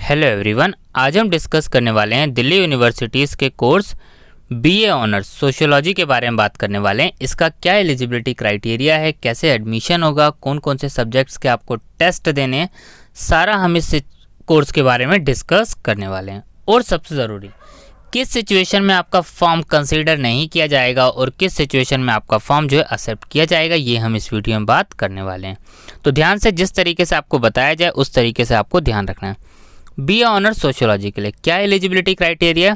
Hello everyone, आज हम discuss करने वाले हैं दिल्ली यूनिवर्सिटीज़ के कोर्स बीए ऑनर्स सोशियोलॉजी के बारे में बात करने वाले हैं। इसका क्या एलिजिबिलिटी क्राइटेरिया है, कैसे एडमिशन होगा, कौन कौन से सब्जेक्ट्स के आपको टेस्ट देने हैं, सारा हम इस कोर्स के बारे में डिस्कस करने वाले हैं। और सबसे ज़रूरी, किस सिचुएशन में आपका फॉर्म कंसीडर नहीं किया जाएगा और किस सिचुएशन में आपका फॉर्म जो है एक्सेप्ट किया जाएगा, ये हम इस वीडियो में बात करने वाले हैं। तो ध्यान से जिस तरीके से आपको बताया जाए उस तरीके से आपको ध्यान रखना है। बीए ऑनर्स सोशियोलॉजी के लिए क्या एलिजिबिलिटी क्राइटेरिया,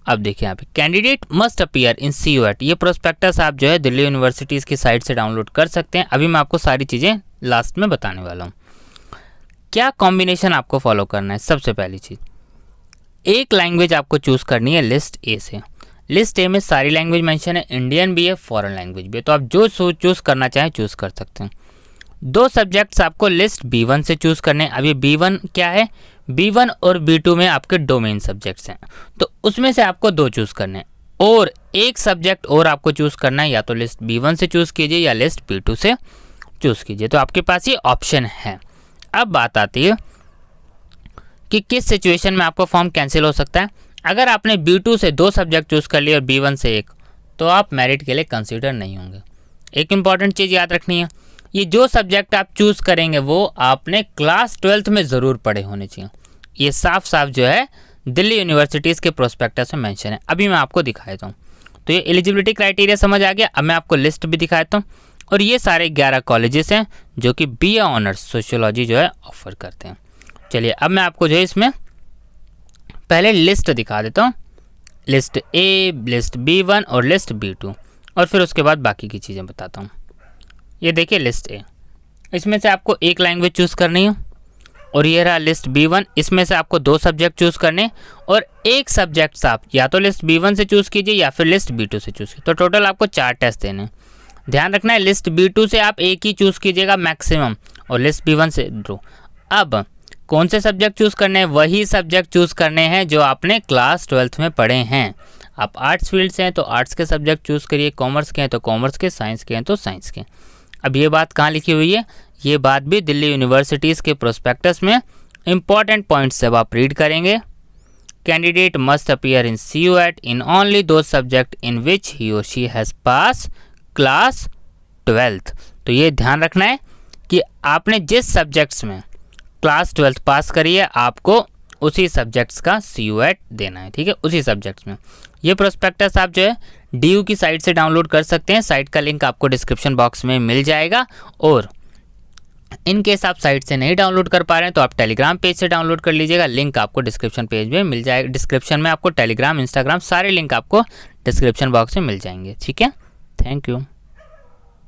अब देखिए यहाँ पे candidate must appear in CUET। ये प्रोस्पेक्टस आप जो है दिल्ली यूनिवर्सिटीज़ की साइट से डाउनलोड कर सकते हैं। अभी मैं आपको सारी चीज़ें लास्ट में बताने वाला हूँ। क्या कॉम्बिनेशन आपको फॉलो करना है, सबसे पहली चीज़, एक लैंग्वेज आपको चूज़ करनी है लिस्ट ए से। लिस्ट ए में सारी लैंग्वेज मेंशन है, इंडियन भी है, फॉरेन लैंग्वेज भी है, तो आप जो चूज़ करना चाहें चूज़ कर सकते हैं। 2 सब्जेक्ट्स आपको लिस्ट B1 से चूज़ करने हैं। अब ये B1 क्या है, B1 और B2 में आपके डोमेन सब्जेक्ट्स हैं, तो उसमें से आपको 2 चूज़ करने हैं और एक सब्जेक्ट और आपको चूज़ करना है, या तो लिस्ट B1 से चूज़ कीजिए या लिस्ट B2 से चूज़ कीजिए। तो आपके पास ये ऑप्शन है। अब बात आती है कि किस सिचुएशन में आपका फॉर्म कैंसिल हो सकता है। अगर आपने B2 से 2 सब्जेक्ट चूज़ कर लिए और B1 से 1, तो आप मेरिट के लिए कंसिडर नहीं होंगे। एक इंपॉर्टेंट चीज़ याद रखनी है, ये जो सब्जेक्ट आप चूज़ करेंगे वो आपने क्लास 12th में ज़रूर पढ़े होने चाहिए। ये साफ साफ जो है दिल्ली यूनिवर्सिटीज़ के प्रोस्पेक्टस में मेंशन है। अभी मैं आपको दिखा देता हूँ। तो ये एलिजिबिलिटी क्राइटेरिया समझ आ गया। अब मैं आपको लिस्ट भी दिखा देता हूँ। और ये सारे 11 कॉलेजेस हैं जो कि बीए ऑनर्स सोशियोलॉजी जो है ऑफर करते हैं। चलिए अब मैं आपको जो है इसमें पहले लिस्ट दिखा देता हूँ, लिस्ट ए, लिस्ट B1 और लिस्ट B2, और फिर उसके बाद बाकी की चीज़ें बताता हूँ। ये देखिए लिस्ट ए, इसमें से आपको एक लैंग्वेज चूज़ करनी है। और ये रहा लिस्ट B1, इसमें से आपको 2 सब्जेक्ट चूज़ करने और एक सब्जेक्ट आप या तो लिस्ट B1 से चूज़ कीजिए या फिर लिस्ट B2 से चूज़ कीजिए। तो टोटल आपको 4 टेस्ट देने हैं। ध्यान रखना है लिस्ट B2 से आप एक ही चूज़ कीजिएगा मैक्सिमम, और लिस्ट B1 से 2। अब कौन से सब्जेक्ट चूज़ करने हैं, वही सब्जेक्ट चूज़ करने हैं जो आपने क्लास 12th में पढ़े हैं। आप आर्ट्स फील्ड से हैं तो आर्ट्स के सब्जेक्ट चूज़ करिए, कॉमर्स के हैं तो कॉमर्स के, साइंस के हैं तो साइंस के। अब ये बात कहाँ लिखी हुई है, ये बात भी दिल्ली यूनिवर्सिटीज़ के प्रोस्पेक्टस में इंपॉर्टेंट पॉइंट्स जब आप रीड करेंगे, candidate must appear in CUET in only दो सब्जेक्ट इन विच ही और she has pass class 12th। तो ये ध्यान रखना है कि आपने जिस सब्जेक्ट्स में क्लास 12th पास करी है आपको उसी सब्जेक्ट्स का CUET देना है, ठीक है, उसी सब्जेक्ट्स में। ये प्रोस्पेक्टस आप जो है DU की साइट से डाउनलोड कर सकते हैं। साइट का लिंक आपको डिस्क्रिप्शन बॉक्स में मिल जाएगा। और इन केस आप साइट से नहीं डाउनलोड कर पा रहे हैं तो आप टेलीग्राम पेज से डाउनलोड कर लीजिएगा। लिंक आपको डिस्क्रिप्शन पेज में मिल जाएगा। डिस्क्रिप्शन में आपको टेलीग्राम, इंस्टाग्राम सारे लिंक आपको डिस्क्रिप्शन बॉक्स में मिल जाएंगे, ठीक है। Thank you.